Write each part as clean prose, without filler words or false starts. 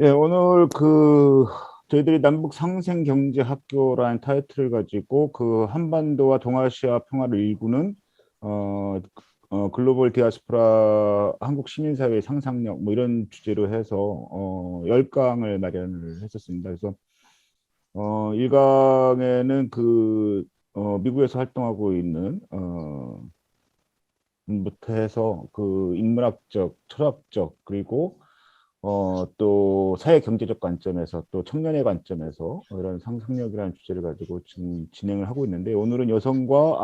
예, 오늘 저희들이 남북 상생경제학교라는 타이틀을 가지고 한반도와 동아시아 평화를 일구는 어, 글로벌 디아스포라 한국 시민사회의 상상력 뭐 이런 주제로 해서 10강을 마련을 했었습니다. 그래서 1강에는 미국에서 활동하고 있는 부터 해서 인문학적, 철학적 그리고 또 사회 경제적 관점에서 또 청년의 관점에서 이런 상상력이라는 주제를 가지고 지금 진행을 하고 있는데 오늘은 여성과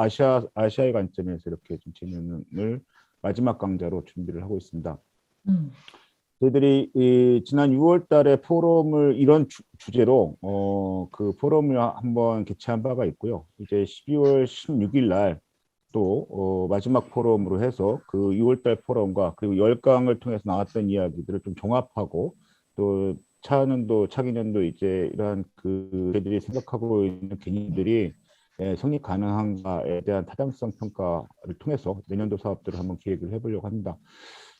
아시아의 관점에서 이렇게 좀 진행을 마지막 강좌로 준비를 하고 있습니다. 음, 저희들이 지난 6월 달에 포럼을 이런 주제로 포럼을 한번 개최한 바가 있고요. 이제 12월 16일 날 또 마지막 포럼으로 해서 6월달 포럼과 그리고 10강을 통해서 나왔던 이야기들을 좀 종합하고 또 차기년도 이제 이러한 저희들이 생각하고 있는 개념들이 성립 가능한가에 대한 타당성 평가를 통해서 내년도 사업들을 한번 기획을 해보려고 합니다.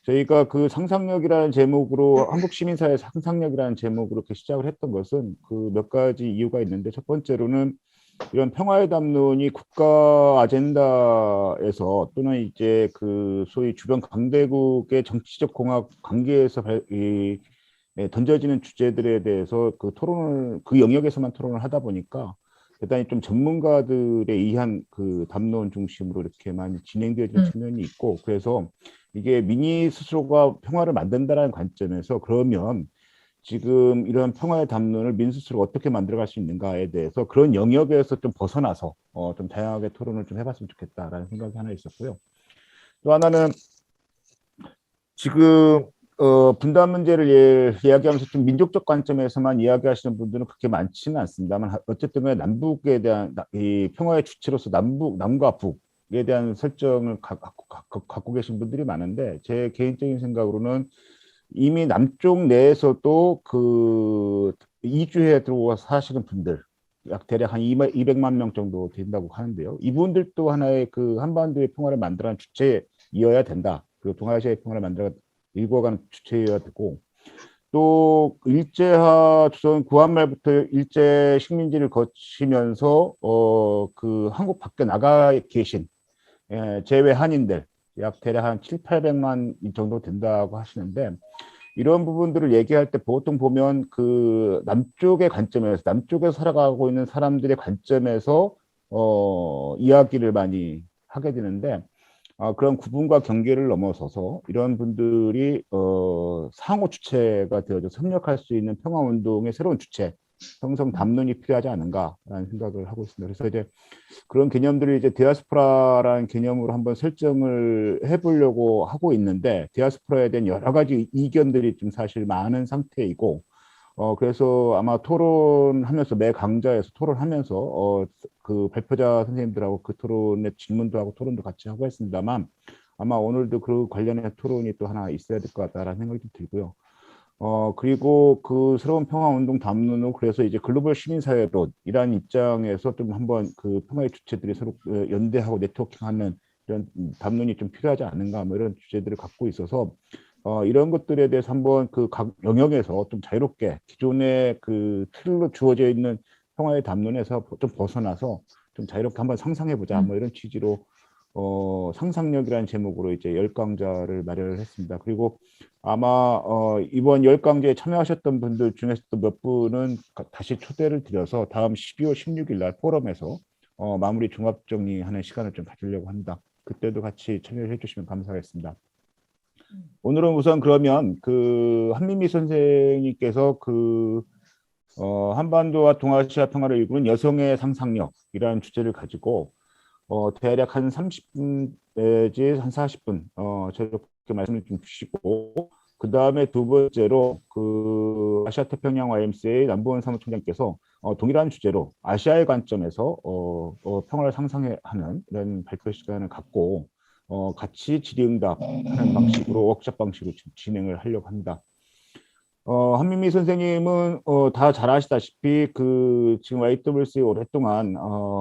저희가 상상력이라는 제목으로 한국 시민사회 상상력이라는 제목으로 이렇게 시작을 했던 것은 몇 가지 이유가 있는데 첫 번째로는 이런 평화의 담론이 국가 아젠다에서 또는 이제 소위 주변 강대국의 정치적 공학 관계에서 던져지는 주제들에 대해서 그 영역에서만 토론을 하다 보니까 대단히 좀 전문가들에 의한 담론 중심으로 이렇게 많이 진행되어지는 음, 측면이 있고 그래서 이게 민의 스스로가 평화를 만든다라는 관점에서 그러면 지금 이런 평화의 담론을 민스스로 어떻게 만들어갈 수 있는가에 대해서 그런 영역에서 좀 벗어나서 좀 다양하게 토론을 좀 해봤으면 좋겠다라는 생각이 하나 있었고요. 또 하나는 지금 분단 문제를 이야기하면서 좀 민족적 관점에서만 이야기하시는 분들은 그렇게 많지는 않습니다만 어쨌든 간에 남북에 대한 이 평화의 주체로서 남과 북에 대한 설정을 갖고 계신 분들이 많은데 제 개인적인 생각으로는 이미 남쪽 내에서도 이주해 들어와서 사시는 분들 약 대략 한 200만 명 정도 된다고 하는데요. 이분들도 하나의 한반도의 평화를 만들어가는 주체이어야 된다. 그리고 동아시아의 평화를 만들어 일궈가는 주체이어야 되고 또 일제하 조선 구한 말부터 일제 식민지를 거치면서 한국 밖에 나가 계신 제외 한인들 약 대략 한 7, 800만 정도 된다고 하시는데 이런 부분들을 얘기할 때 보통 보면 남쪽의 관점에서 남쪽에서 살아가고 있는 사람들의 관점에서 이야기를 많이 하게 되는데 그런 구분과 경계를 넘어서서 이런 분들이 상호 주체가 되어서 협력할 수 있는 평화운동의 새로운 주체 형성 담론이 필요하지 않은가라는 생각을 하고 있습니다. 그래서 이제 그런 개념들을 이제 디아스포라라는 개념으로 한번 설정을 해보려고 하고 있는데 디아스포라에 대한 여러 가지 이견들이 좀 사실 많은 상태이고 그래서 아마 토론하면서 매 강좌에서 토론하면서 발표자 선생님들하고 그 토론에 질문도 하고 토론도 같이 하고 했습니다만 아마 오늘도 그 관련해 토론이 또 하나 있어야 될 것 같다라는 생각이 좀 들고요. 그리고 새로운 평화운동 담론으로 그래서 이제 글로벌 시민사회론이라는 입장에서 좀 한번 평화의 주체들이 서로 연대하고 네트워킹하는 이런 담론이 좀 필요하지 않은가 뭐 이런 주제들을 갖고 있어서 이런 것들에 대해서 한번 각 영역에서 좀 자유롭게 기존의 틀로 주어져 있는 평화의 담론에서 좀 벗어나서 좀 자유롭게 한번 상상해보자 음, 뭐 이런 취지로 상상력이라는 제목으로 이제 10강좌를 마련을 했습니다. 그리고 아마 이번 10강좌에 참여하셨던 분들 중에서 또 몇 분은 다시 초대를 드려서 다음 12월 16일 날 포럼에서 마무리 종합 정리하는 시간을 좀 가지려고 합니다. 그때도 같이 참여해 를 주시면 감사하겠습니다. 오늘은 우선 그러면 한민미 선생님께서 한반도와 동아시아 평화를 이루는 여성의 상상력이라는 주제를 가지고 대략 한 30분 내지 한 40분 저렇게 말씀을 좀 주시고 그 다음에 두 번째로 아시아 태평양 YMCA 남부원 사무총장께서 동일한 주제로 아시아의 관점에서 평화를 상상하는 이런 발표 시간을 갖고 같이 질의응답하는 방식으로 워크숍 방식으로 진행을 하려고 합니다. 한민미 선생님은 다 잘 아시다시피 지금 YWC 오랫동안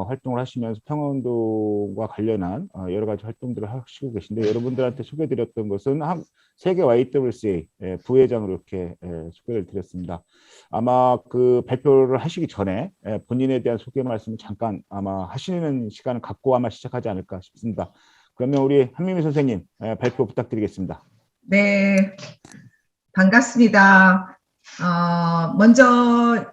활동을 하시면서 평화운동과 관련한 여러 가지 활동들을 하시고 계신데 여러분들한테 소개드렸던 것은 세계 YWCA 부회장으로 이렇게 소개를 드렸습니다. 아마 그 발표를 하시기 전에 본인에 대한 소개 말씀을 잠깐 아마 하시는 시간을 갖고 아마 시작하지 않을까 싶습니다. 그러면 우리 한민미 선생님 발표 부탁드리겠습니다. 네, 반갑습니다. 먼저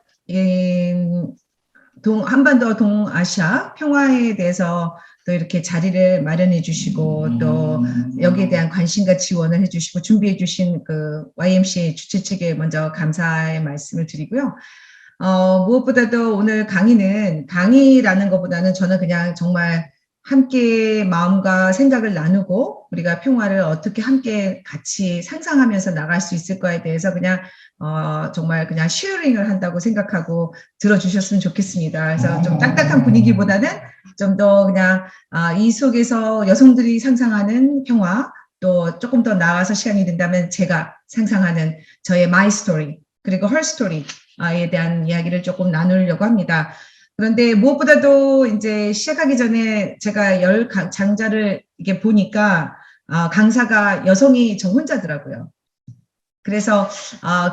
한반도 동아시아 평화에 대해서 또 이렇게 자리를 마련해 주시고 또 여기에 대한 관심과 지원을 해주시고 준비해 주신 그 YMCA 주최 측에 먼저 감사의 말씀을 드리고요. 무엇보다도 오늘 강의라는 것보다는 저는 그냥 정말 함께 마음과 생각을 나누고 우리가 평화를 어떻게 함께 같이 상상하면서 나갈 수 있을까에 대해서 그냥 정말 그냥 쉐어링을 한다고 생각하고 들어주셨으면 좋겠습니다. 그래서 좀 딱딱한 분위기보다는 좀 더 그냥 이 속에서 여성들이 상상하는 평화 또 조금 더 나아가서 시간이 된다면 제가 상상하는 저의 my story 그리고 her story에 대한 이야기를 조금 나누려고 합니다. 그런데 무엇보다도 이제 시작하기 전에 제가 장자를 이렇게 보니까 강사가 여성이 저 혼자더라고요. 그래서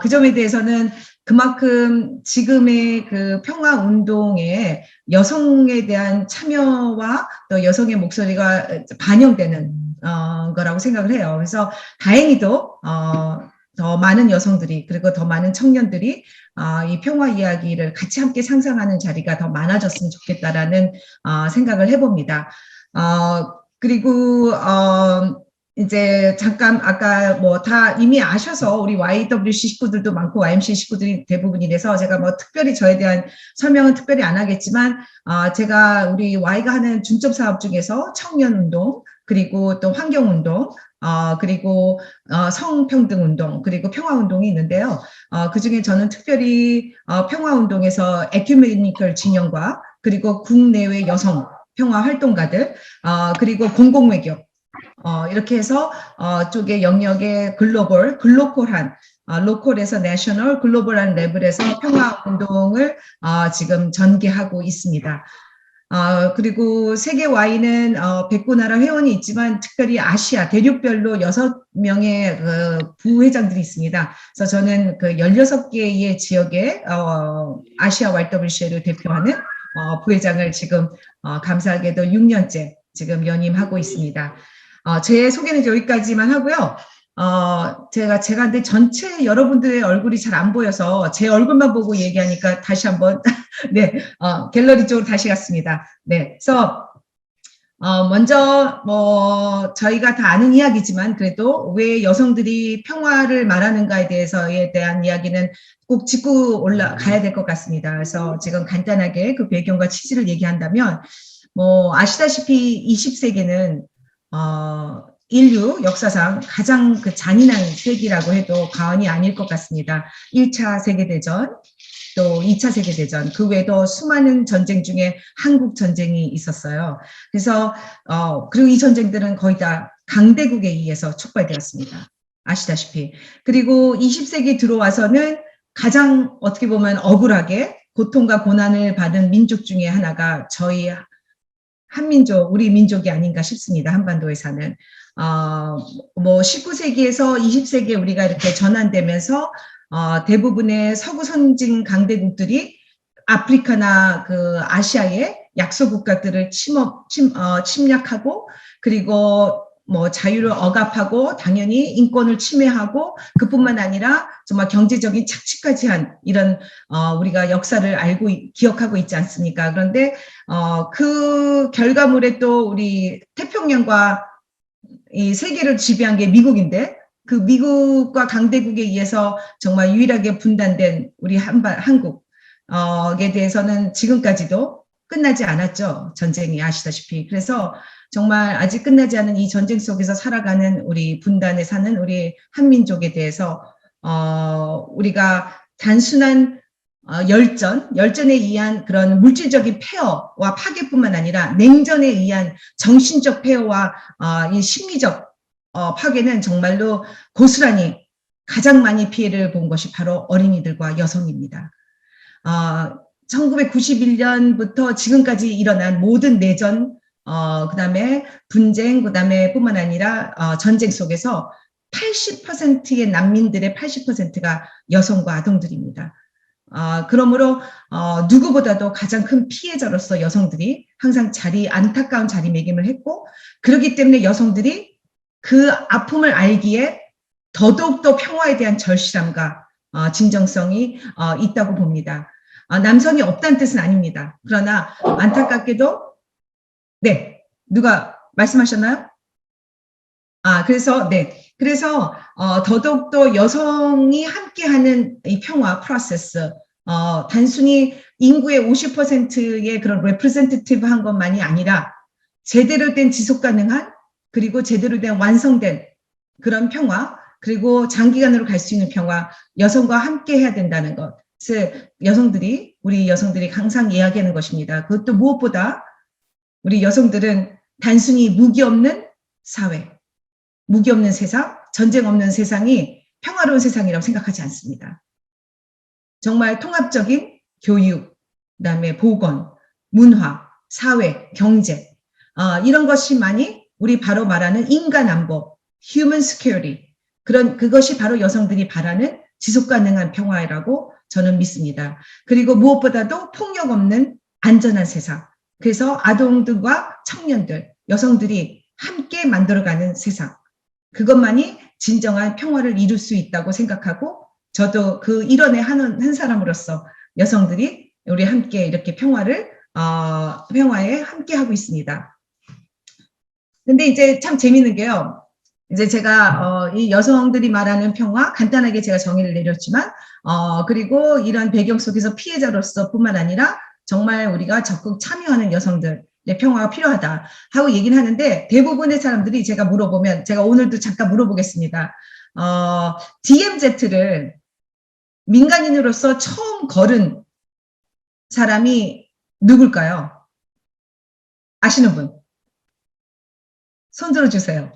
그 점에 대해서는 그만큼 지금의 그 평화 운동에 여성에 대한 참여와 또 여성의 목소리가 반영되는 거라고 생각을 해요. 그래서 다행히도 더 많은 여성들이 그리고 더 많은 청년들이 이 평화 이야기를 같이 함께 상상하는 자리가 더 많아졌으면 좋겠다라는 생각을 해봅니다. 그리고 이제 잠깐 아까 뭐 다 이미 아셔서 우리 YWC 식구들도 많고 YMC 식구들이 대부분이라서 제가 뭐 특별히 저에 대한 설명은 특별히 안 하겠지만 제가 우리 Y가 하는 중점 사업 중에서 청년운동 그리고 또 환경운동 그리고 성평등운동 그리고 평화운동이 있는데요. 그중에 저는 특별히 평화운동에서 에큐메니컬 진영과 그리고 국내외 여성 평화활동가들 그리고 공공외교 이렇게 해서 쪽의 영역의 글로컬한 로컬에서 내셔널, 글로벌한 레벨에서 평화운동을 지금 전개하고 있습니다. 그리고 세계 Y는 109나라 회원이 있지만 특별히 아시아 대륙별로 6명의 그 부회장들이 있습니다. 그래서 저는 그 16개의 지역의 아시아 YWCA를 대표하는 부회장을 지금 감사하게도 6년째 지금 연임하고 있습니다. 제 소개는 여기까지만 하고요. 제가 근데 전체 여러분들의 얼굴이 잘 안 보여서 제 얼굴만 보고 얘기하니까 다시 한번 네, 갤러리 쪽으로 다시 갔습니다. 네, 그래서 먼저 뭐 저희가 다 아는 이야기지만 그래도 왜 여성들이 평화를 말하는가에 대한 이야기는 꼭 짚고 올라가야 될 것 같습니다. 그래서 지금 간단하게 그 배경과 취지를 얘기한다면 뭐 아시다시피 20세기는 인류 역사상 가장 그 잔인한 세기라고 해도 과언이 아닐 것 같습니다. 1차 세계대전, 또 2차 세계대전, 그 외에도 수많은 전쟁 중에 한국 전쟁이 있었어요. 그래서 그리고 이 전쟁들은 거의 다 강대국에 의해서 촉발되었습니다. 아시다시피. 그리고 20세기 들어와서는 가장 어떻게 보면 억울하게 고통과 고난을 받은 민족 중에 하나가 저희 한민족, 우리 민족이 아닌가 싶습니다. 한반도에 사는. 뭐 19세기에서 20세기에 우리가 이렇게 전환되면서 대부분의 서구 선진 강대국들이 아프리카나 그 아시아의 약소 국가들을 침략하고 그리고 뭐 자유를 억압하고 당연히 인권을 침해하고 그뿐만 아니라 정말 경제적인 착취까지 한 이런 우리가 역사를 기억하고 있지 않습니까? 그런데 그 결과물에 또 우리 태평양과 이 세계를 지배한 게 미국인데 그 미국과 강대국에 의해서 정말 유일하게 분단된 우리 한국에 대해서는 지금까지도 끝나지 않았죠. 전쟁이 아시다시피. 그래서 정말 아직 끝나지 않은 이 전쟁 속에서 살아가는 우리 분단에 사는 우리 한민족에 대해서 우리가 단순한 열전에 의한 그런 물질적인 폐허와 파괴뿐만 아니라 냉전에 의한 정신적 폐허와 이 심리적 파괴는 정말로 고스란히 가장 많이 피해를 본 것이 바로 어린이들과 여성입니다. 1991년부터 지금까지 일어난 모든 내전, 그다음에 분쟁, 그다음에 뿐만 아니라 전쟁 속에서 80%의 난민들의 80%가 여성과 아동들입니다. 그러므로 누구보다도 가장 큰 피해자로서 여성들이 항상 안타까운 자리매김을 했고, 그렇기 때문에 여성들이 그 아픔을 알기에 더더욱더 평화에 대한 절실함과 진정성이 있다고 봅니다. 남성이 없다는 뜻은 아닙니다. 그러나 안타깝게도 네, 누가 말씀하셨나요? 그래서 더더욱더 여성이 함께하는 이 평화 프로세스, 단순히 인구의 50%의 그런 레프레젠테티브한 것만이 아니라 제대로 된 지속 가능한, 그리고 제대로 된 완성된 그런 평화, 그리고 장기간으로 갈 수 있는 평화, 여성과 함께 해야 된다는 것을 우리 여성들이 항상 이야기하는 것입니다. 그것도 무엇보다 우리 여성들은 단순히 무기 없는 사회, 무기 없는 세상, 전쟁 없는 세상이 평화로운 세상이라고 생각하지 않습니다. 정말 통합적인 교육, 그다음에 보건, 문화, 사회, 경제, 이런 것이만이 우리 바로 말하는 인간 안보, human security, 그것이 바로 여성들이 바라는 지속 가능한 평화라고 저는 믿습니다. 그리고 무엇보다도 폭력 없는 안전한 세상. 그래서 아동들과 청년들, 여성들이 함께 만들어가는 세상. 그것만이 진정한 평화를 이룰 수 있다고 생각하고, 저도 그 일원의 한 사람으로서 여성들이 우리 함께 이렇게 평화에 함께 하고 있습니다. 근데 이제 참 재밌는 게요. 이제 제가 이 여성들이 말하는 평화, 간단하게 제가 정의를 내렸지만, 그리고 이런 배경 속에서 피해자로서 뿐만 아니라 정말 우리가 적극 참여하는 여성들의 평화가 필요하다 하고 얘기는 하는데, 대부분의 사람들이 제가 물어보면, 제가 오늘도 잠깐 물어보겠습니다. DMZ를 민간인으로서 처음 걸은 사람이 누굴까요? 아시는 분? 손 들어주세요.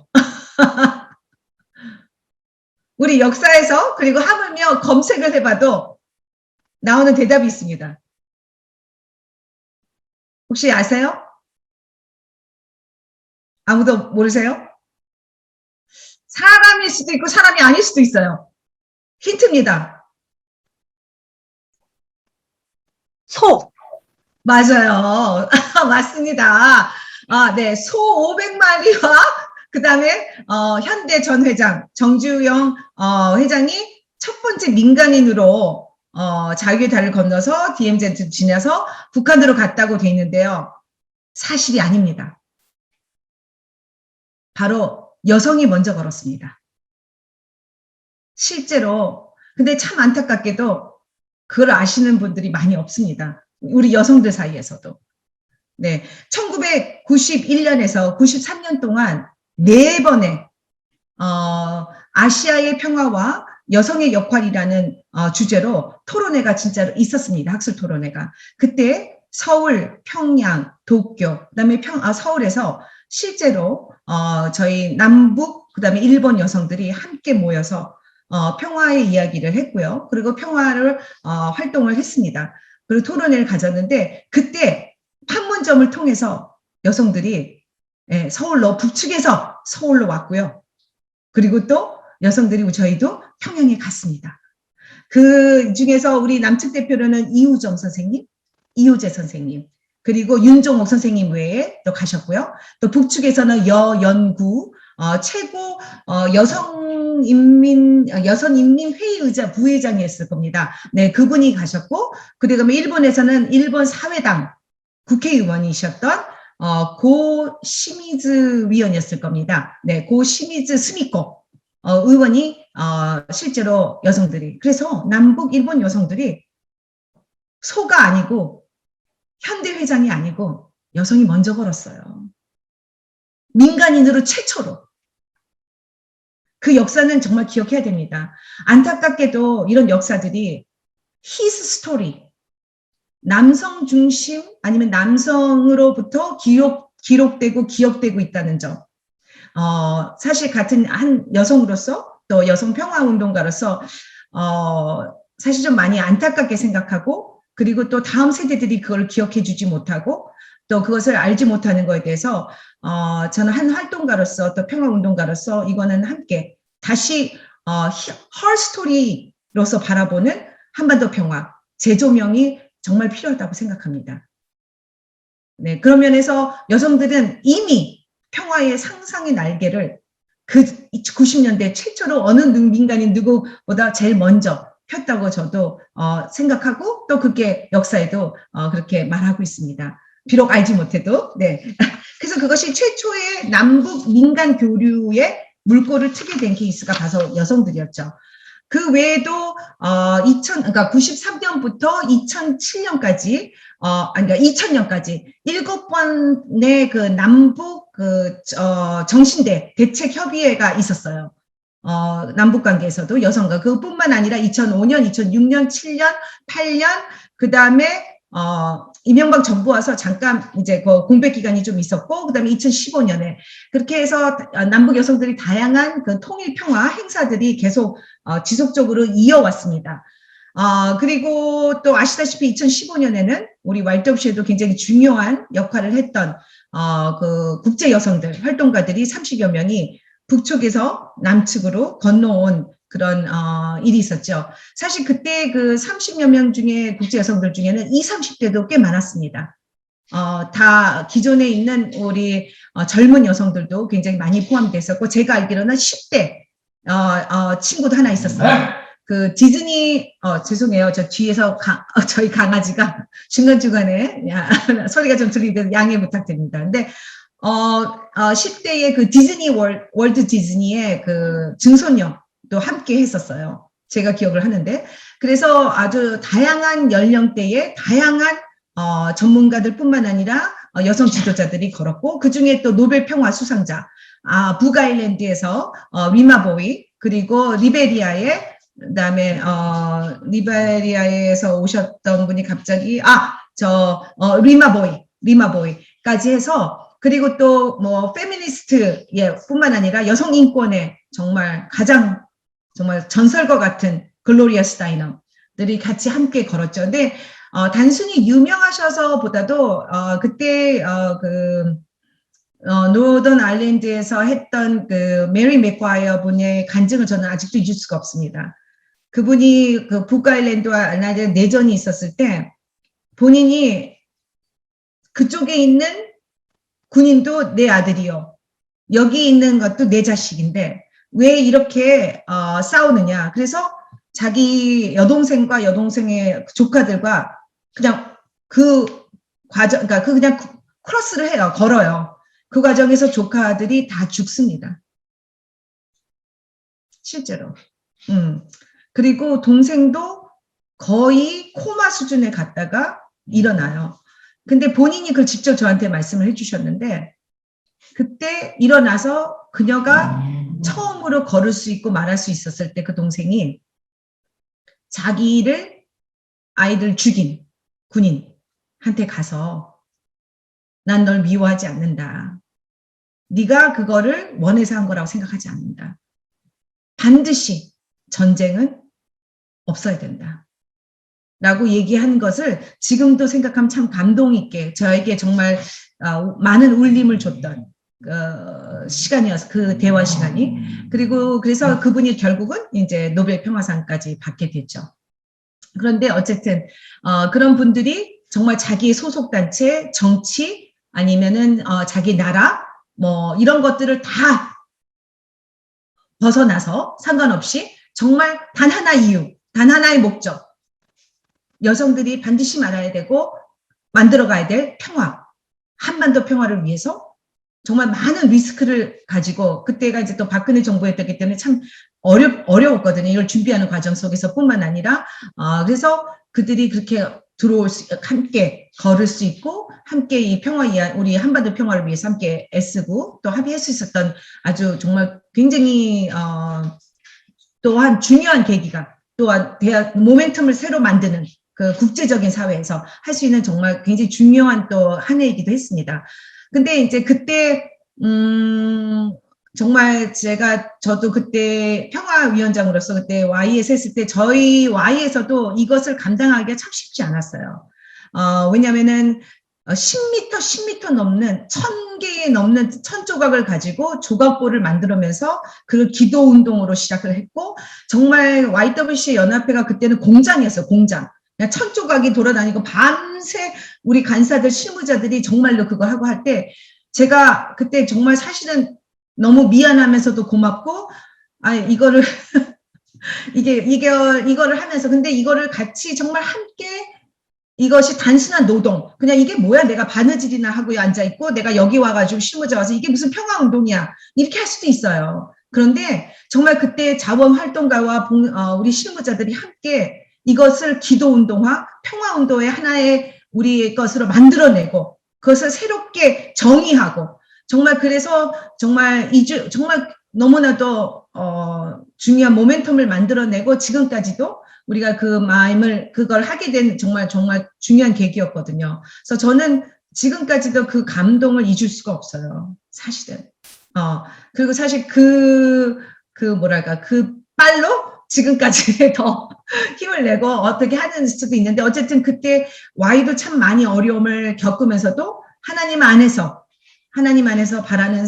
우리 역사에서, 그리고 하물며 검색을 해봐도 나오는 대답이 있습니다. 혹시 아세요? 아무도 모르세요? 사람일 수도 있고 사람이 아닐 수도 있어요. 힌트입니다. 소. 맞아요. 맞습니다. 네. 소 500마리와 그 다음에 현대 전 회장, 정주영 회장이 첫 번째 민간인으로 자유의 달을 건너서 DMZ 지나서 북한으로 갔다고 돼 있는데요. 사실이 아닙니다. 바로 여성이 먼저 걸었습니다. 실제로. 근데 참 안타깝게도 그걸 아시는 분들이 많이 없습니다. 우리 여성들 사이에서도. 네, 1991년에서 93년 동안 4번의 아시아의 평화와 여성의 역할이라는 주제로 토론회가 진짜로 있었습니다. 학술 토론회가. 그때 서울, 평양, 도쿄, 그다음에 서울에서 실제로 저희 남북, 그다음에 일본 여성들이 함께 모여서 평화의 이야기를 했고요. 그리고 평화를 활동을 했습니다. 그리고 토론회를 가졌는데, 그때 판문점을 통해서 여성들이 서울로, 북측에서 서울로 왔고요. 그리고 또 여성들이 저희도 평양에 갔습니다. 그 중에서 우리 남측 대표로는 이우정 선생님, 이호재 선생님, 그리고 윤종옥 선생님 외에 또 가셨고요. 또 북측에서는 여연구 최고 여성인민회의 부회장이었을 겁니다. 네, 그분이 가셨고, 그다음에 일본에서는 일본 사회당 국회의원이셨던 고시미즈 위원이었을 겁니다. 네, 고시미즈 스미코 의원이 실제로 여성들이, 그래서 남북 일본 여성들이 소가 아니고 현대회장이 아니고 여성이 먼저 걸었어요. 민간인으로 최초로. 그 역사는 정말 기억해야 됩니다. 안타깝게도 이런 역사들이 his story, 남성 중심 아니면 남성으로부터 기록되고 기억되고 있다는 점. 사실 같은 한 여성으로서 또 여성 평화 운동가로서 사실 좀 많이 안타깝게 생각하고 그리고 또 다음 세대들이 그걸 기억해 주지 못하고 또 그것을 알지 못하는 것에 대해서 저는 한 활동가로서 또 평화 운동가로서 이거는 함께 다시 her story로서 바라보는 한반도 평화 재조명이 정말 필요하다고 생각합니다. 네, 그런 면에서 여성들은 이미 평화의 상상의 날개를 그 90년대 최초로 어느 민간인 누구보다 제일 먼저 폈다고 저도 생각하고 또 그게 역사에도 그렇게 말하고 있습니다. 비록 알지 못해도. 네. 그래서 그것이 최초의 남북 민간 교류의 물꼬를 트게 된 케이스가 바로 여성들이었죠. 그 외에도 그러니까 93년부터 2007년까지 그러니까 2000년까지 7번의 그 남북 정신대 대책 협의회가 있었어요. 남북 관계에서도 여성과 그뿐만 아니라 2005년, 2006년, 7년, 8년 그다음에 이명박 정부 와서 잠깐 이제 그 공백 기간이 좀 있었고 그다음에 2015년에 그렇게 해서 남북 여성들이 다양한 그 통일 평화 행사들이 계속 지속적으로 이어왔습니다. 그리고 또 아시다시피 2015년에는 우리 YWC에도 굉장히 중요한 역할을 했던 그 국제 여성들 활동가들이 30여 명이 북쪽에서 남측으로 건너온 그런 일이 있었죠. 사실 그때 그 30여 명 중에 국제 여성들 중에는 20, 30대도 꽤 많았습니다. 다 기존에 있는 우리 젊은 여성들도 굉장히 많이 포함되어 있었고 제가 알기로는 10대 친구도 하나 있었어요. 그 디즈니 죄송해요. 저 뒤에서 저희 강아지가 중간중간에 소리가 좀 들리듯 양해 부탁드립니다. 근데 10대의 그 디즈니 월드 디즈니의 그 증손녀도 함께 했었어요. 제가 기억을 하는데 그래서 아주 다양한 연령대의 다양한 전문가들뿐만 아니라 여성 지도자들이 걸었고 그 중에 또 노벨 평화 수상자 북아일랜드에서 리마보이 그리고 리베리아의 그다음에 리베리아에서 오셨던 분이 갑자기 리마보이까지 해서 그리고 또 뭐 페미니스트 뿐만 아니라 여성 인권의 정말 가장 정말 전설과 같은 글로리아 스타이너들이 같이 함께 걸었죠. 근데 단순히 유명하셔서보다도 그때 노던 아일랜드에서 했던 그 메리 맥과이어 분의 간증을 저는 아직도 잊을 수가 없습니다. 그분이 그 북아일랜드와 내전이 있었을 때 본인이 그쪽에 있는 군인도 내 아들이요. 여기 있는 것도 내 자식인데 왜 이렇게 싸우느냐. 그래서 자기 여동생과 여동생의 조카들과 그냥 그 과정, 그러니까 그냥 크로스를 해요. 걸어요. 그 과정에서 조카들이 다 죽습니다. 실제로. 그리고 동생도 거의 코마 수준에 갔다가 일어나요. 근데 본인이 그걸 직접 저한테 말씀을 해주셨는데 그때 일어나서 그녀가 처음으로 걸을 수 있고 말할 수 있었을 때 그 동생이 자기를 아이들 죽인 군인한테 가서 난 널 미워하지 않는다. 네가 그거를 원해서 한 거라고 생각하지 않는다. 반드시 전쟁은 없어야 된다. 라고 얘기한 것을 지금도 생각하면 참 감동 있게 저에게 정말 많은 울림을 줬던 시간이었어. 그 대화 시간이. 그리고 그래서 그분이 결국은 이제 노벨 평화상까지 받게 됐죠. 그런데 어쨌든 그런 분들이 정말 자기의 소속 단체, 정치 아니면은 자기 나라 뭐 이런 것들을 다 벗어나서 상관없이 정말 단 하나 이유, 단 하나의 목적. 여성들이 반드시 말아야 되고 만들어가야 될 평화, 한반도 평화를 위해서 정말 많은 리스크를 가지고 그때가 이제 또 박근혜 정부였기 때문에 참 어려웠거든요. 이걸 준비하는 과정 속에서뿐만 아니라 그래서 그들이 그렇게 함께 걸을 수 있고 함께 이 우리 한반도 평화를 위해서 함께 애쓰고 또 합의할 수 있었던 아주 정말 굉장히 또한 중요한 계기가 또한 모멘텀을 새로 만드는 그 국제적인 사회에서 할 수 있는 정말 굉장히 중요한 또 한 해이기도 했습니다. 근데 이제 그때 정말 저도 그때 평화위원장으로서 그때 Y에서 했을 때 저희 Y에서도 이것을 감당하기가 참 쉽지 않았어요. 왜냐면은 10m 넘는 1000개에 넘는 1000조각을 가지고 조각보를 만들면서 그 기도 운동으로 시작을 했고 정말 YWCA 연합회가 그때는 공장이었어요. 공장. 그냥 1000조각이 돌아다니고 밤새 우리 간사들 실무자들이 정말로 그거 하고 할 때 제가 그때 정말 사실은 너무 미안하면서도 고맙고 이거를 이거를 하면서 근데 이거를 같이 정말 함께 이것이 단순한 노동. 그냥 이게 뭐야? 내가 바느질이나 하고 앉아있고 내가 여기 와가지고 실무자 와서 이게 무슨 평화운동이야. 이렇게 할 수도 있어요. 그런데 정말 그때 자원활동가와 우리 실무자들이 함께 이것을 기도운동화, 평화운동의 하나의 우리 것으로 만들어내고 그것을 새롭게 정의하고 정말 그래서 정말 정말 너무나도 중요한 모멘텀을 만들어내고 지금까지도 우리가 그 마음을 그걸 하게 된 정말 중요한 계기였거든요. 그래서 저는 지금까지도 그 감동을 잊을 수가 없어요. 사실은. 그리고 사실 뭐랄까 그 빨로 지금까지 더 힘을 내고 어떻게 하는 수도 있는데 어쨌든 그때 Y도 참 많이 어려움을 겪으면서도 하나님 안에서 바라는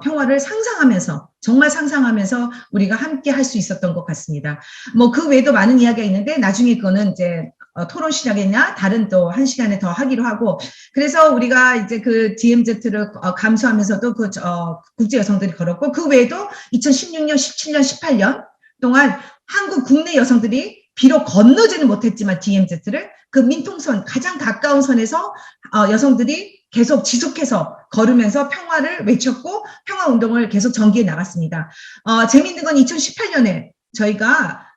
평화를 상상하면서 정말 상상하면서 우리가 함께 할 수 있었던 것 같습니다. 뭐 그 외에도 많은 이야기가 있는데 나중에 그거는 이제 토론 시작이나 다른 또 한 시간에 더 하기로 하고 그래서 우리가 이제 그 DMZ를 감수하면서도 그 국제 여성들이 걸었고 그 외에도 2016년, 17년, 18년 동안 한국 국내 여성들이 비록 건너지는 못했지만 DMZ를 그 민통선 가장 가까운 선에서 여성들이 계속 지속해서 걸으면서 평화를 외쳤고 평화운동을 계속 전개해 나갔습니다. 재미있는 건 2018년에 저희가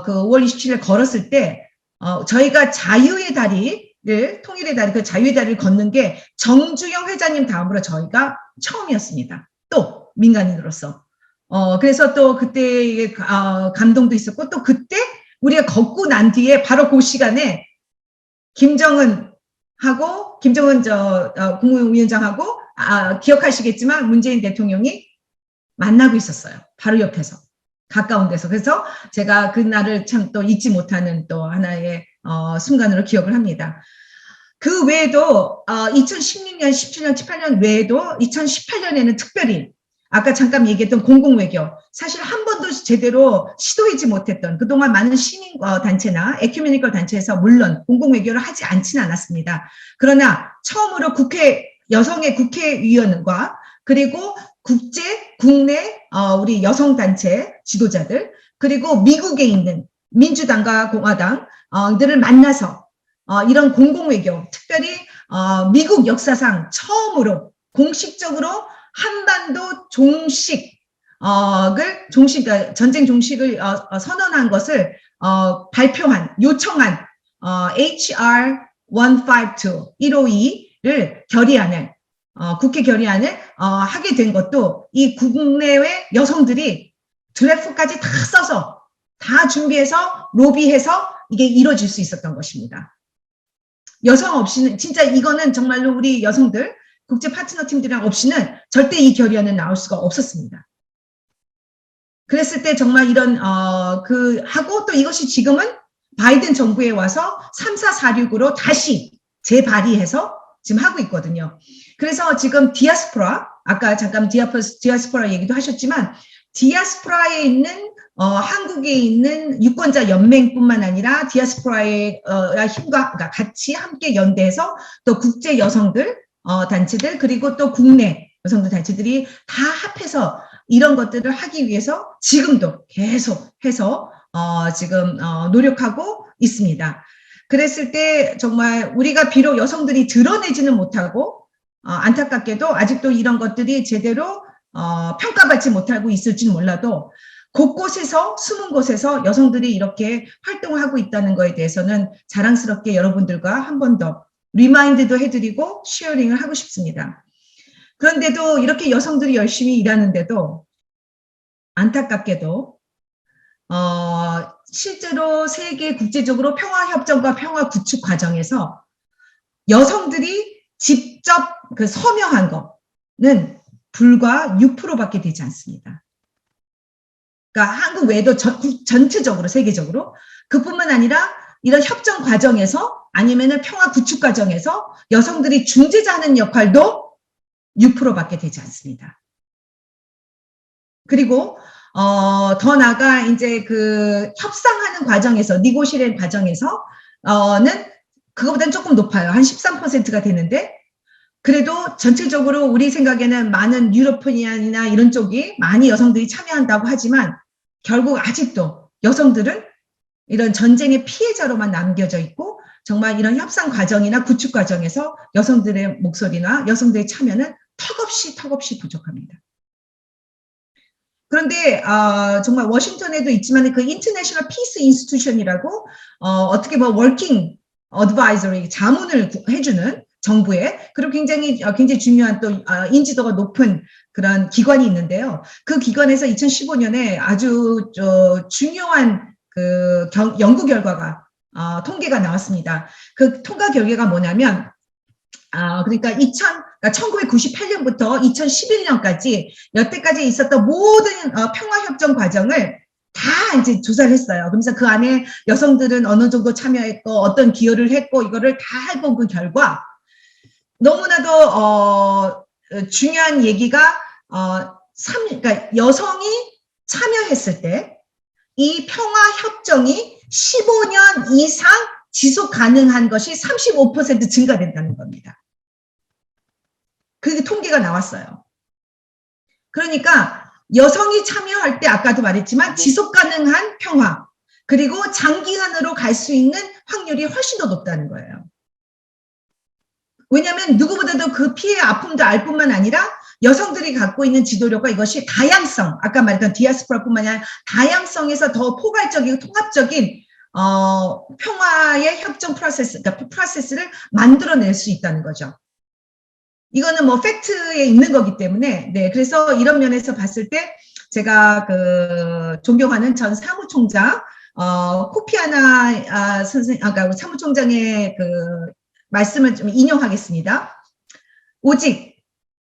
그 5월 27일 걸었을 때 저희가 자유의 다리를 통일의 다리 그 자유의 다리를 걷는 게 정주영 회장님 다음으로 저희가 처음이었습니다. 또 민간인으로서 그래서 또 그때 감동도 있었고 또 그때 우리가 걷고 난 뒤에 바로 그 시간에 김정은 국무위원장하고 기억하시겠지만 문재인 대통령이 만나고 있었어요. 바로 옆에서 가까운 데서. 그래서 제가 그날을 참 또 잊지 못하는 또 하나의 순간으로 기억을 합니다. 그 외에도 2016년, 17년, 18년 외에도 2018년에는 특별히 아까 잠깐 얘기했던 공공외교 사실 한 번도 제대로 시도하지 못했던 그동안 많은 시민 단체나 에큐메니컬 단체에서 물론 공공외교를 하지 않지는 않았습니다. 그러나 처음으로 여성의 국회의원과 그리고 국내 우리 여성단체 지도자들 그리고 미국에 있는 민주당과 공화당들을 만나서 이런 공공외교 특별히 미국 역사상 처음으로 공식적으로 한반도 전쟁 종식을 선언한 것을 요청한 HR 152를 결의안을 국회 결의안을 하게 된 것도 이 국내외 여성들이 드래프트까지 다 써서 다 준비해서 로비해서 이게 이루어질 수 있었던 것입니다. 여성 없이는 진짜 이거는 정말로 우리 여성들 국제 파트너 팀들이랑 없이는 절대 이 결의안은 나올 수가 없었습니다. 그랬을 때 정말 이런 하고 또 이것이 지금은 바이든 정부에 와서 3446으로 다시 재발의해서 지금 하고 있거든요. 그래서 지금 디아스포라 아까 잠깐 디아스포라 얘기도 하셨지만 디아스포라에 있는 한국에 있는 유권자 연맹뿐만 아니라 디아스포라의 힘과 같이 함께 연대해서 또 국제 여성들 단체들 그리고 또 국내 여성들 단체들이 다 합해서 이런 것들을 하기 위해서 지금도 계속해서 지금 노력하고 있습니다. 그랬을 때 정말 우리가 비록 여성들이 드러내지는 못하고 안타깝게도 아직도 이런 것들이 제대로 평가받지 못하고 있을지는 몰라도 곳곳에서 숨은 곳에서 여성들이 이렇게 활동을 하고 있다는 거에 대해서는 자랑스럽게 여러분들과 한 번 더 리마인드도 해드리고 쉐어링을 하고 싶습니다. 그런데도 이렇게 여성들이 열심히 일하는데도 안타깝게도 실제로 세계 국제적으로 평화협정과 평화 구축 과정에서 여성들이 직접 그 서명한 거는 불과 6%밖에 되지 않습니다. 그러니까 한국 외에도 전체적으로 세계적으로 그뿐만 아니라 이런 협정 과정에서 아니면은 평화 구축 과정에서 여성들이 중재자하는 역할도 6%밖에 되지 않습니다. 그리고 더 나아가 이제 그 협상하는 과정에서 니고시에이션 과정에서는 그거보다는 조금 높아요. 한 13%가 되는데 그래도 전체적으로 우리 생각에는 많은 유로피안이나 이런 쪽이 많이 여성들이 참여한다고 하지만 결국 아직도 여성들은 이런 전쟁의 피해자로만 남겨져 있고 정말 이런 협상 과정이나 구축 과정에서 여성들의 목소리나 여성들의 참여는 턱없이 부족합니다. 그런데 정말 워싱턴에도 있지만 그 인터내셔널 피스 인스티튜션이라고 어떻게 뭐 워킹 어드바이저리 자문을 해주는 정부에 그리고 굉장히 중요한 또 인지도가 높은 그런 기관이 있는데요. 그 기관에서 2015년에 아주 중요한 그 연구 결과가 통계가 나왔습니다. 그 통과 결과가 뭐냐면 그러니까 1998년부터 2011년까지 여태까지 있었던 모든 평화협정 과정을 다 이제 조사를 했어요. 그러면서 그 안에 여성들은 어느 정도 참여했고 어떤 기여를 했고 이거를 다 해본 그 결과 너무나도 중요한 얘기가 그러니까 여성이 참여했을 때 이 평화협정이 15년 이상 지속 가능한 것이 35% 증가된다는 겁니다. 그게 통계가 나왔어요. 그러니까 여성이 참여할 때 아까도 말했지만 지속 가능한 평화 그리고 장기간으로 갈 수 있는 확률이 훨씬 더 높다는 거예요. 왜냐하면 누구보다도 그 피해 아픔도 알 뿐만 아니라 여성들이 갖고 있는 지도력과 이것이 다양성, 아까 말했던 디아스포라뿐만 아니라 다양성에서 더 포괄적이고 통합적인 평화의 협정 그러니까 프로세스를 만들어낼 수 있다는 거죠. 이거는 뭐 팩트에 있는 거기 때문에 그래서 이런 면에서 봤을 때 제가 그 존경하는 전 사무총장 코피 아난 그러니까 사무총장의 그 말씀을 좀 인용하겠습니다. 오직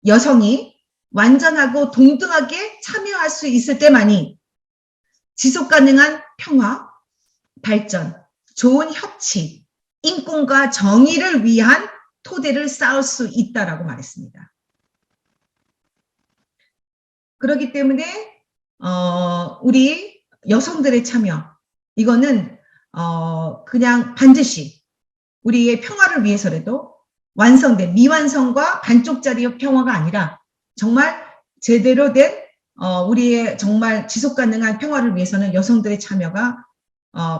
여성이 완전하고 동등하게 참여할 수 있을 때만이 지속 가능한 평화, 발전, 좋은 협치, 인권과 정의를 위한 토대를 쌓을 수 있다라고 말했습니다. 그렇기 때문에 우리 여성들의 참여 이거는 그냥 반드시 우리의 평화를 위해서라도 완성된 미완성과 반쪽짜리 평화가 아니라 정말 제대로 된 우리의 정말 지속 가능한 평화를 위해서는 여성들의 참여가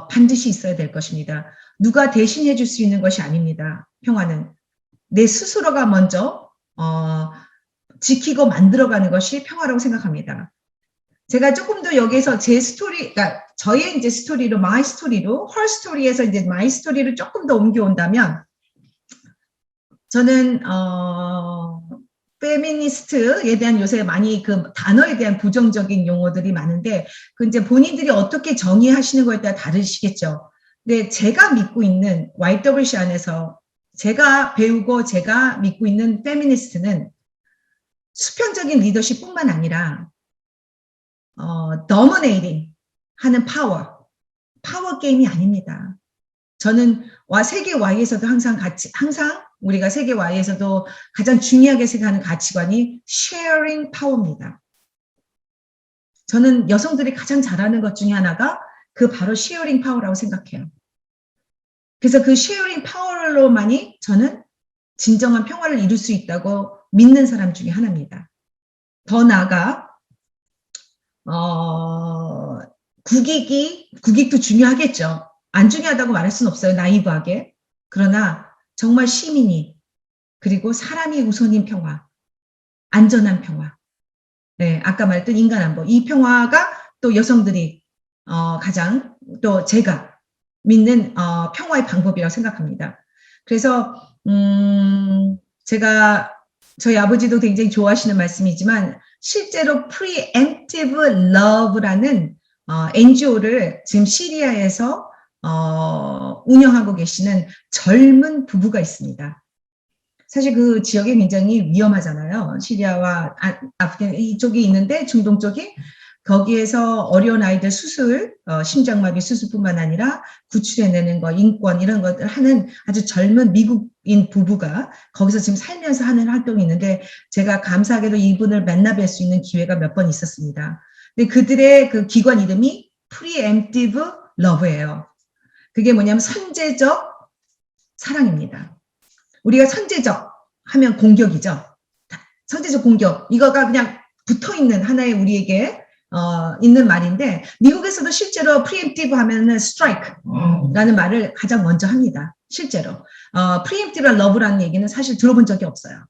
반드시 있어야 될 것입니다. 누가 대신해 줄 수 있는 것이 아닙니다. 평화는 내 스스로가 먼저 지키고 만들어가는 것이 평화라고 생각합니다. 제가 조금 더 여기서 제 스토리, 그러니까 저의 이제 스토리로, 마이 스토리로, 헐 스토리에서 이제 마이 스토리를 조금 더 옮겨온다면, 저는, 페미니스트에 대한 요새 많이 그 단어에 대한 부정적인 용어들이 많은데, 그 이제 본인들이 어떻게 정의하시는 거에 따라 다르시겠죠. 근데 제가 믿고 있는 YWC 안에서 제가 배우고 제가 믿고 있는 페미니스트는 수평적인 리더십뿐만 아니라 dominating 하는 파워 게임이 아닙니다. 저는 세계 Y에서도 항상 우리가 세계 Y에서도 가장 중요하게 생각하는 가치관이 sharing power입니다. 저는 여성들이 가장 잘하는 것 중에 하나가 그 바로 sharing power라고 생각해요. 그래서 그 sharing power로만이 저는 진정한 평화를 이룰 수 있다고 믿는 사람 중에 하나입니다. 더 나아가 국익도 중요하겠죠. 안 중요하다고 말할 수는 없어요. 나이브하게. 그러나 정말 시민이 그리고 사람이 우선인 평화, 안전한 평화. 네, 아까 말했던 인간 안보. 이 평화가 또 여성들이 가장 또 제가 믿는 평화의 방법이라고 생각합니다. 그래서 제가 저희 아버지도 굉장히 좋아하시는 말씀이지만 실제로 Preemptive Love라는 NGO를 지금 시리아에서 운영하고 계시는 젊은 부부가 있습니다. 사실 그 지역이 굉장히 위험하잖아요. 시리아와 아프간 이쪽이 있는데 중동 쪽이 거기에서 어려운 아이들 수술, 심장마비 수술뿐만 아니라 구출해내는 거, 인권 이런 것들 하는 아주 젊은 미국인 부부가 거기서 지금 살면서 하는 활동이 있는데 제가 감사하게도 이분을 만나뵐 수 있는 기회가 몇 번 있었습니다. 근데 그들의 그 기관 이름이 Preemptive Love예요. 그게 뭐냐면 선제적 사랑입니다. 우리가 선제적 하면 공격이죠. 선제적 공격. 이거가 그냥 붙어있는 하나의 우리에게 있는 말인데 미국에서도 실제로 preemptive 하면은 strike라는 말을 가장 먼저 합니다. 실제로. preemptive love라는 얘기는 사실 들어본 적이 없어요.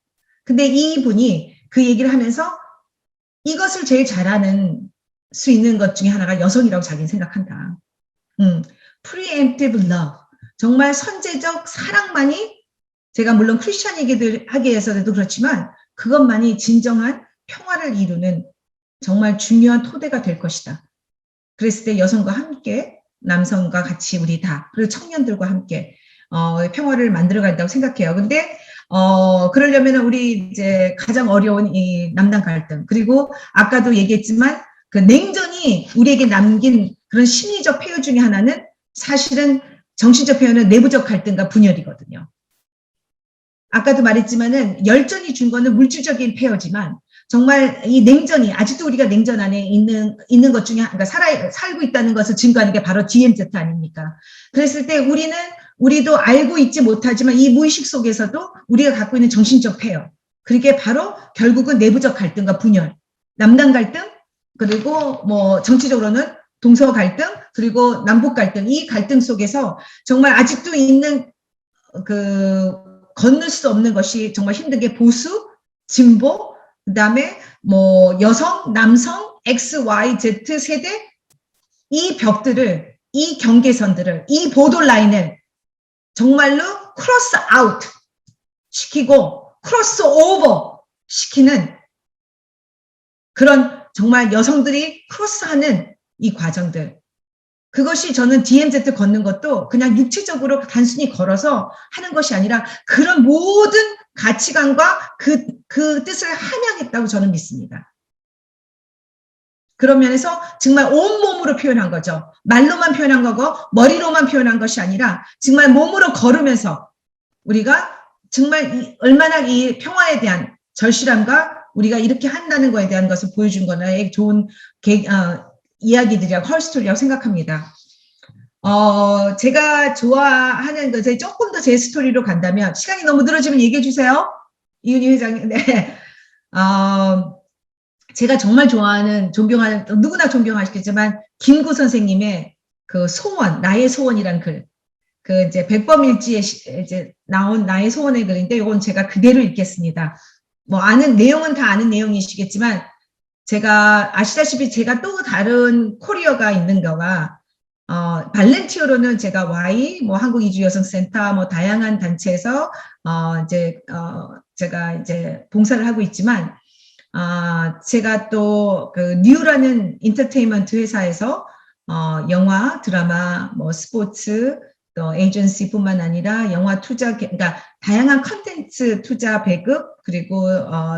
근데 이분이 그 얘기를 하면서 이것을 제일 잘하는 수 있는 것 중에 하나가 여성이라고 자기는 생각한다. preemptive love. 정말 선제적 사랑만이 제가 물론 크리스찬 얘기들 하기 위해서도 그렇지만 그것만이 진정한 평화를 이루는 정말 중요한 토대가 될 것이다. 그랬을 때 여성과 함께 남성과 같이 우리 다 그리고 청년들과 함께 평화를 만들어 간다고 생각해요. 근데 그러려면 우리 이제 가장 어려운 이 남남 갈등 그리고 아까도 얘기했지만 그 냉전이 우리에게 남긴 그런 심리적 폐허 중에 하나는 사실은 정신적 폐허는 내부적 갈등과 분열이거든요. 아까도 말했지만은 열전이 준 거는 물질적인 폐허지만 정말 이 냉전이 아직도 우리가 냉전 안에 있는 것 중에 그러니까 살고 있다는 것을 증거하는 게 바로 DMZ 아닙니까? 그랬을 때 우리도 알고 있지 못하지만 이 무의식 속에서도 우리가 갖고 있는 정신적 폐허 그게 바로 결국은 내부적 갈등과 분열, 남남 갈등 그리고 뭐 정치적으로는 동서 갈등 그리고 남북 갈등 이 갈등 속에서 정말 아직도 있는 그 건널 수 없는 것이 정말 힘든 게 보수, 진보, 그다음에 뭐 여성, 남성, X, Y, Z 세대 이 벽들을 이 경계선들을 이 보더라인을 정말로 크로스 아웃 시키고 크로스 오버 시키는 그런 정말 여성들이 크로스하는 이 과정들 그것이 저는 DMZ 걷는 것도 그냥 육체적으로 단순히 걸어서 하는 것이 아니라 그런 모든 가치관과 그 뜻을 함양했다고 저는 믿습니다. 그런 면에서 정말 온몸으로 표현한 거죠. 말로만 표현한 거고 머리로만 표현한 것이 아니라 정말 몸으로 걸으면서 우리가 정말 얼마나 이 평화에 대한 절실함과 우리가 이렇게 한다는 거에 대한 것을 보여준 거는 좋은 이야기들이라고 헐스토리라고 생각합니다. 제가 좋아하는 것에 조금 더 제 스토리로 간다면 시간이 너무 늘어지면 얘기해 주세요. 이은희 회장님. 네. 제가 정말 좋아하는 존경하는 누구나 존경하시겠지만 김구 선생님의 그 소원 나의 소원이란 글. 그 이제 백범일지에 이제 나온 나의 소원의 글인데 이건 제가 그대로 읽겠습니다. 뭐 아는 내용은 다 아는 내용이시겠지만 제가 아시다시피 제가 또 다른 코리어가 있는 거가 발렌티어로는 제가 Y 뭐 한국이주여성센터 뭐 다양한 단체에서 제가 이제 봉사를 하고 있지만 제가 또 그 뉴라는 인터테인먼트 회사에서 영화, 드라마, 뭐 스포츠 또 에이전시뿐만 아니라 영화 투자 그러니까 다양한 컨텐츠 투자 배급 그리고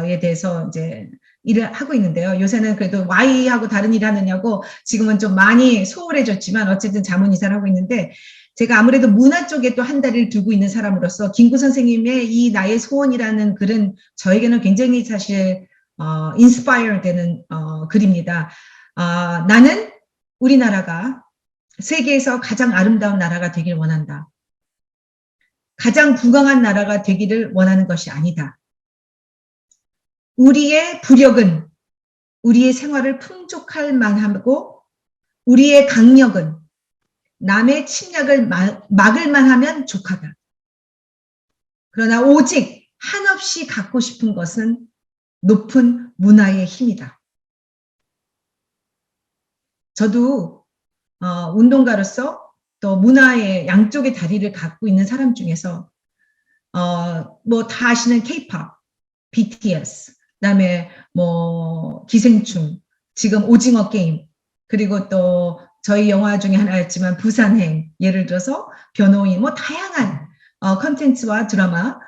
에 대해서 이제 일을 하고 있는데요. 요새는 그래도 Y하고 다른 일 하느냐고 지금은 좀 많이 소홀해졌지만 어쨌든 자문이사를 하고 있는데 제가 아무래도 문화 쪽에 또 한 다리를 두고 있는 사람으로서 김구 선생님의 이 나의 소원이라는 글은 저에게는 굉장히 사실 인스파이어 되는 글입니다. 나는 우리나라가 세계에서 가장 아름다운 나라가 되길 원한다. 가장 부강한 나라가 되기를 원하는 것이 아니다. 우리의 부력은 우리의 생활을 풍족할 만하고 우리의 강력은 남의 침략을 막을 만하면 족하다. 그러나 오직 한없이 갖고 싶은 것은 높은 문화의 힘이다. 저도 운동가로서 또 문화의 양쪽의 다리를 갖고 있는 사람 중에서 뭐 다 아시는 K-pop, BTS, 그다음에 뭐 기생충, 지금 오징어 게임, 그리고 또 저희 영화 중에 하나였지만 부산행, 예를 들어서 변호인, 뭐 다양한 컨텐츠와 드라마,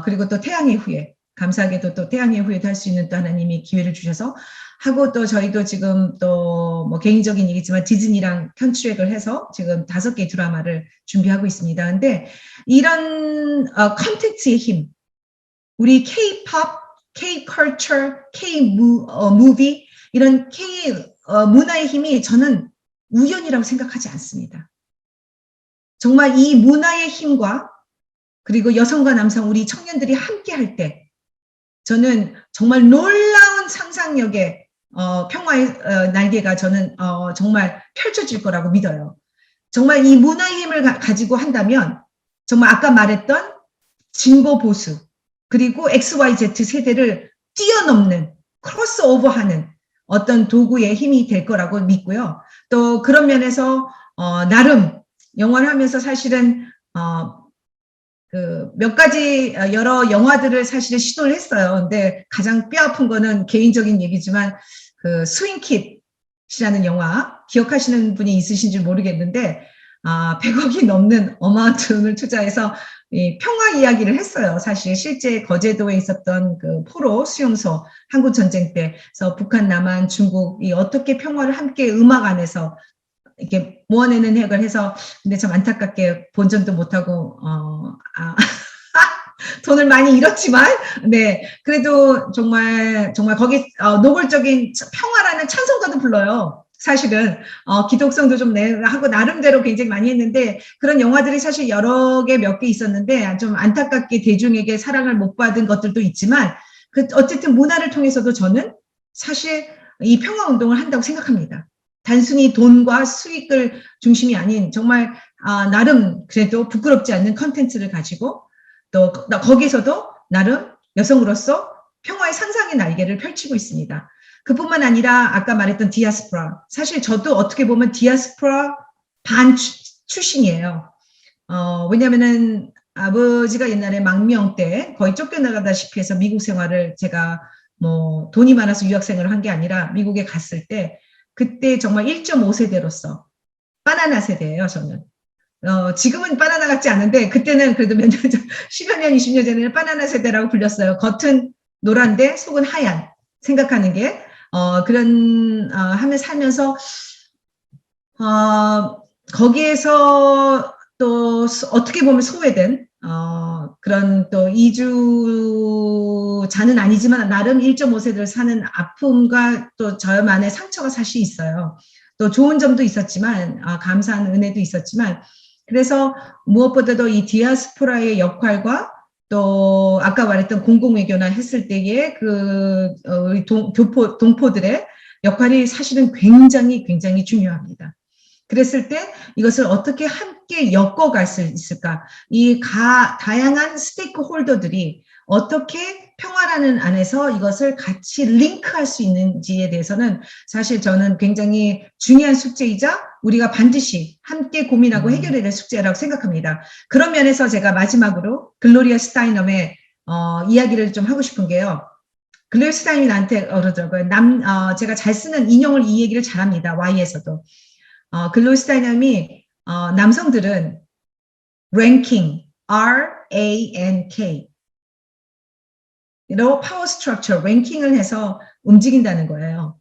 그리고 또 태양의 후예, 감사하게도 또 태양의 후예도 할 수 있는 또 하나님이 기회를 주셔서 하고 또 저희도 지금 또 뭐 개인적인 얘기지만 디즈니랑 편추액을 해서 지금 5개 드라마를 준비하고 있습니다. 근데 이런 컨텐츠의 힘, 우리 K-pop, K-culture, K-movie 이런 K 문화의 힘이 저는 우연이라고 생각하지 않습니다. 정말 이 문화의 힘과 그리고 여성과 남성 우리 청년들이 함께 할 때 저는 정말 놀라운 상상력의 평화의 날개가 저는 정말 펼쳐질 거라고 믿어요. 정말 이 문화의 힘을 가지고 한다면 정말 아까 말했던 진보 보수 그리고 XYZ 세대를 뛰어넘는 크로스오버하는 어떤 도구의 힘이 될 거라고 믿고요. 또 그런 면에서 나름 영화를 하면서 사실은 그 몇 가지 여러 영화들을 사실은 시도를 했어요. 근데 가장 뼈아픈 거는 개인적인 얘기지만 그 스윙킷이라는 영화 기억하시는 분이 있으신지 모르겠는데 100억이 넘는 어마어마한 돈을 투자해서 이 평화 이야기를 했어요. 사실 실제 거제도에 있었던 그 포로 수용소 한국 전쟁 때서 북한, 남한, 중국이 어떻게 평화를 함께 음악 안에서 이렇게 모아내는 핵을 해서 근데 참 안타깝게 본전도 못하고 돈을 많이 잃었지만 네 그래도 정말 거기 노골적인 평화라는 찬송가도 불러요. 사실은 기독성도 좀 하고 나름대로 굉장히 많이 했는데 그런 영화들이 사실 여러 개 몇 개 있었는데 좀 안타깝게 대중에게 사랑을 못 받은 것들도 있지만 그 어쨌든 문화를 통해서도 저는 사실 이 평화 운동을 한다고 생각합니다. 단순히 돈과 수익을 중심이 아닌 정말 나름 그래도 부끄럽지 않는 컨텐츠를 가지고 또 거기서도 나름 여성으로서 평화의 상상의 날개를 펼치고 있습니다. 그뿐만 아니라 아까 말했던 디아스포라. 사실 저도 어떻게 보면 디아스포라 반 출신이에요. 왜냐면은 아버지가 옛날에 망명 때 거의 쫓겨나가다시피 해서 미국 생활을 제가 뭐 돈이 많아서 유학생활을 한 게 아니라 미국에 갔을 때 그때 정말 1.5세대로서 바나나 세대예요, 저는. 지금은 바나나 같지 않은데 그때는 그래도 몇 년 전, 10여 년, 20년 전에는 바나나 세대라고 불렸어요. 겉은 노란데 속은 하얀 생각하는 게 그런 하면 살면서 거기에서 또 어떻게 보면 소외된 그런 또 이주자는 아니지만 나름 1.5세대를 사는 아픔과 또 저만의 상처가 사실 있어요. 또 좋은 점도 있었지만 감사한 은혜도 있었지만 그래서 무엇보다도 이 디아스포라의 역할과 또 아까 말했던 공공외교나 했을 때의 그 우리 동포들의 역할이 사실은 굉장히 중요합니다. 그랬을 때 이것을 어떻게 함께 엮어갈 수 있을까? 이 다양한 스테이크 홀더들이 어떻게 평화라는 안에서 이것을 같이 링크할 수 있는지에 대해서는 사실 저는 굉장히 중요한 숙제이자 우리가 반드시 함께 고민하고 해결해야 될 숙제라고 생각합니다. 그런 면에서 제가 마지막으로 글로리아 스타이넘의 이야기를 좀 하고 싶은 게요. 글로리아 스타이넘이 나한테 그러더라고요. 제가 잘 쓰는 인용을 이 얘기를 잘합니다. Y에서도. 글로리아 스타이넘이 남성들은 ranking, R-A-N-K 로 파워 스트럭처, 랭킹을 해서 움직인다는 거예요.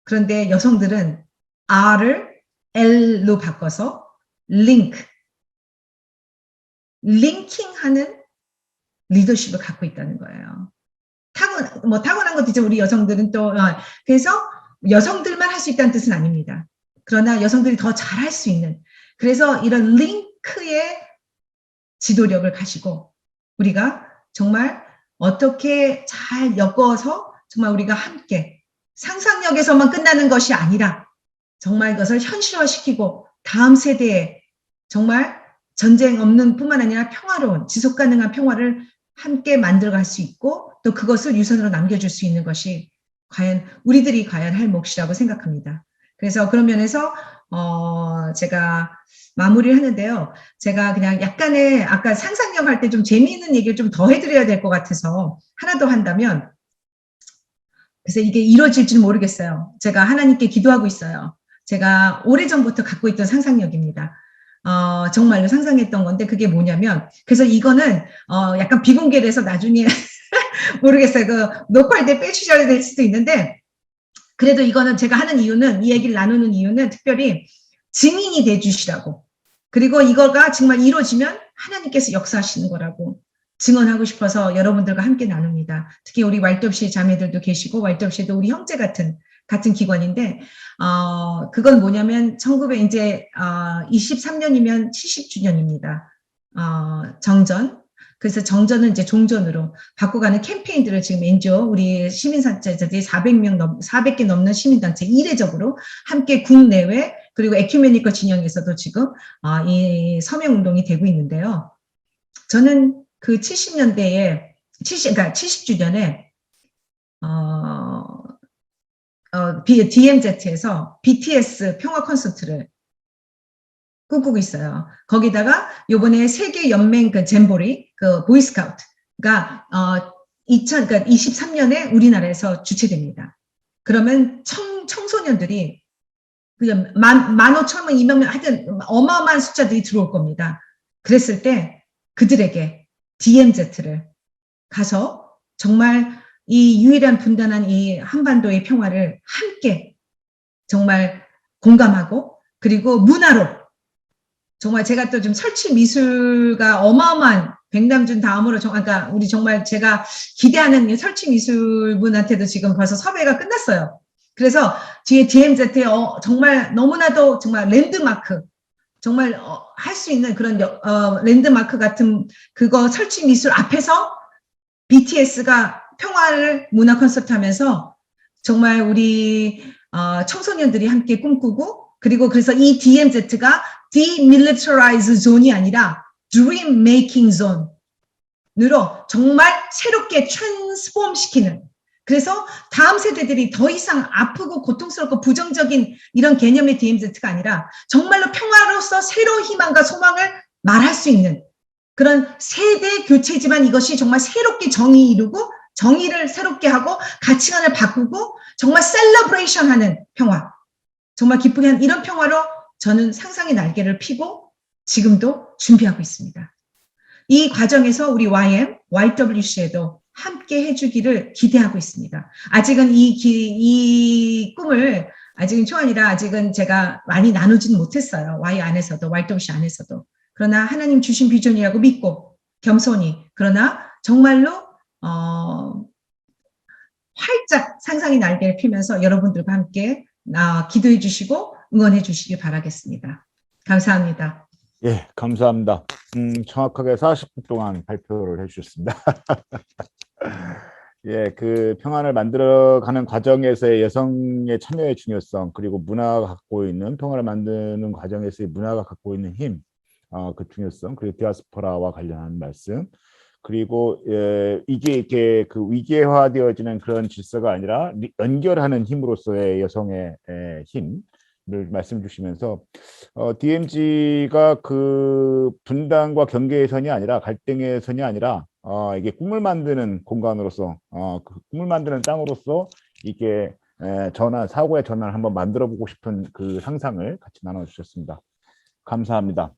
그런데 여성들은 R을 L로 바꿔서 링킹하는 리더십을 갖고 있다는 거예요. 타고난 것도 있죠. 우리 여성들은 또 그래서 여성들만 할 수 있다는 뜻은 아닙니다. 그러나 여성들이 더 잘할 수 있는 그래서 이런 링크의 지도력을 가지고 우리가 정말 어떻게 잘 엮어서 정말 우리가 함께 상상력에서만 끝나는 것이 아니라 정말 이것을 현실화시키고 다음 세대에 정말 전쟁 없는 뿐만 아니라 평화로운 지속 가능한 평화를 함께 만들어갈 수 있고 또 그것을 유선으로 남겨줄 수 있는 것이 우리들이 과연 할 몫이라고 생각합니다. 그래서 그런 면에서 제가 마무리를 하는데요. 제가 그냥 약간의 아까 상상력 할 때 좀 재미있는 얘기를 좀 더 해드려야 될 것 같아서 하나 더 한다면 그래서 이게 이루어질지는 모르겠어요. 제가 하나님께 기도하고 있어요. 제가 오래전부터 갖고 있던 상상력입니다. 정말로 상상했던 건데 그게 뭐냐면 그래서 이거는 약간 비공개를 해서 나중에 모르겠어요. 그 녹화할 때 빼주셔야 될 수도 있는데 그래도 이거는 제가 하는 이유는 이 얘기를 나누는 이유는 특별히 증인이 돼주시라고 그리고 이거가 정말 이루어지면 하나님께서 역사하시는 거라고 증언하고 싶어서 여러분들과 함께 나눕니다. 특히 우리 YWC 자매들도 계시고 YWC도 우리 형제 같은 기관인데 그건 뭐냐면 23년이면 70주년입니다. 정전. 그래서 정전은 이제 종전으로 바꿔가는 캠페인들을 지금 NGO 우리 시민단체들이 400개 넘는 시민단체 이례적으로 함께 국내외 그리고 에큐메니컬 진영에서도 지금 이 서명운동이 되고 있는데요. 저는 그 70년대에 그러니까 70주년에 DMZ에서 BTS 평화 콘서트를 꿈꾸고 있어요. 거기다가 요번에 세계 연맹 그 잼보리 그 보이스카우트가 2023년에 우리나라에서 주최됩니다. 그러면 청소년들이 그냥 15,000명, 200명 하여튼 어마어마한 숫자들이 들어올 겁니다. 그랬을 때 그들에게 DMZ를 가서 정말 이 유일한 분단한 이 한반도의 평화를 함께 정말 공감하고 그리고 문화로 정말 제가 또 좀 설치 미술가 어마어마한 백남준 다음으로 그러니까 우리 정말 제가 기대하는 설치 미술분한테도 지금 벌써 섭외가 끝났어요. 그래서 뒤에 DMZ에 정말 너무나도 정말 랜드마크 정말 할 수 있는 그런 랜드마크 같은 그거 설치 미술 앞에서 BTS가 평화를 문화 콘서트 하면서 정말 우리 청소년들이 함께 꿈꾸고 그리고 그래서 이 DMZ가 Demilitarized Zone이 아니라 Dream Making Zone으로 정말 새롭게 트랜스폼 시키는 그래서 다음 세대들이 더 이상 아프고 고통스럽고 부정적인 이런 개념의 DMZ가 아니라 정말로 평화로서 새로운 희망과 소망을 말할 수 있는 그런 세대 교체지만 이것이 정말 새롭게 정의 이루고 정의를 새롭게 하고 가치관을 바꾸고 정말 셀러브레이션 하는 평화 정말 기쁘게 한 이런 평화로 저는 상상의 날개를 피고 지금도 준비하고 있습니다. 이 과정에서 우리 YWC에도 함께 해주기를 기대하고 있습니다. 아직은 이 꿈을 아직은 초안이라 아직은 제가 많이 나누지는 못했어요. Y 안에서도 YWC 안에서도. 그러나 하나님 주신 비전이라고 믿고 겸손히 그러나 정말로 활짝 상상의 날개를 피면서 여러분들과 함께 기도해 주시고 응원해 주시기 바라겠습니다. 감사합니다. 예, 감사합니다. 정확하게 40분 동안 발표를 해주셨습니다. 예, 그 평안을 만들어가는 과정에서의 여성의 참여의 중요성 그리고 문화가 갖고 있는 평화를 만드는 과정에서의 문화가 갖고 있는 힘, 그 중요성 그리고 디아스포라와 관련한 말씀 그리고 이게 이렇게 그 위계화되어지는 그런 질서가 아니라 연결하는 힘으로서의 여성의 힘을 말씀 주시면서 DMZ가 그 분단과 경계의 선이 아니라 갈등의 선이 아니라 이게 꿈을 만드는 공간으로서 그 꿈을 만드는 땅으로서 이게 사고의 전환을 한번 만들어 보고 싶은 그 상상을 같이 나눠 주셨습니다. 감사합니다.